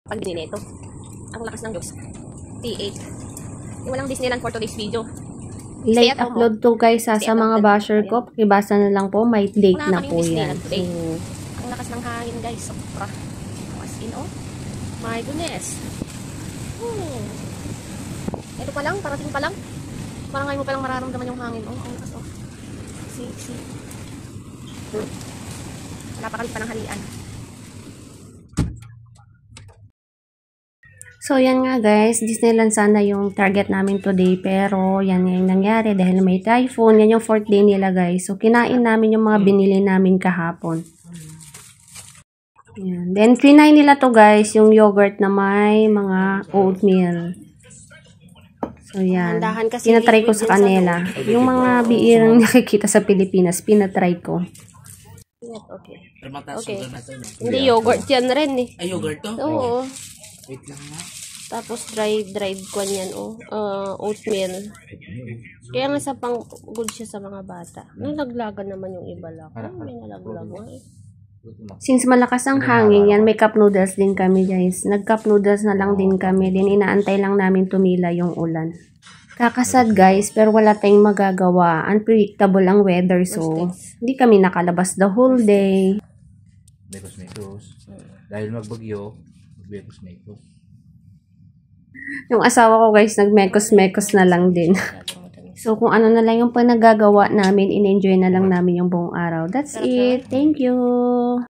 Pag binili ito. Ang lakas ng jokes. T8. Yung walang Disneyland for today's video. Late upload to guys sa mga basher ko. Pakibasa na lang po. May date na po yan. So, ang lakas ng hangin guys. Sobra. As in oh. My goodness. Ito pa lang. Parating pa lang. Parang ngayon mo pa lang mararamdaman yung hangin. Oh, ang lakas oh. See. Napakalit pa ng halian. So, yan nga guys, Disneyland sana yung target namin today, pero yan yung nangyari dahil may typhoon. Yan yung 4th day nila guys. So, kinain namin yung mga binili namin kahapon. Yan. Then, trinay nila to guys, yung yogurt na may mga oatmeal. So, yan. Pinatry ko sa kanila. Yung mga biirang nakikita sa Pilipinas, pinatry ko. Okay. Hindi yogurt yan rin eh. Ay, yogurt to? Oo. Wait lang na. Tapos dried kwan yan oh. Oatmeal. Kaya nga sa pang good siya sa mga bata. Nalaglagan naman yung iba lang. May nalaglagan eh. Since malakas ang hangin yan, may cup noodles din kami guys. Nag-cup noodles na lang din kami. Din inaantay lang namin tumila yung ulan. Kakasad guys, pero wala tayong magagawa. Unpredictable ang weather, so hindi kami nakalabas the whole day. Mekos. Dahil magbagyo, mekos. Yung asawa ko guys, nag-mekos na lang din. So kung ano na lang yung panagagawa namin, in-enjoy na lang namin yung buong araw. That's it. Thank you!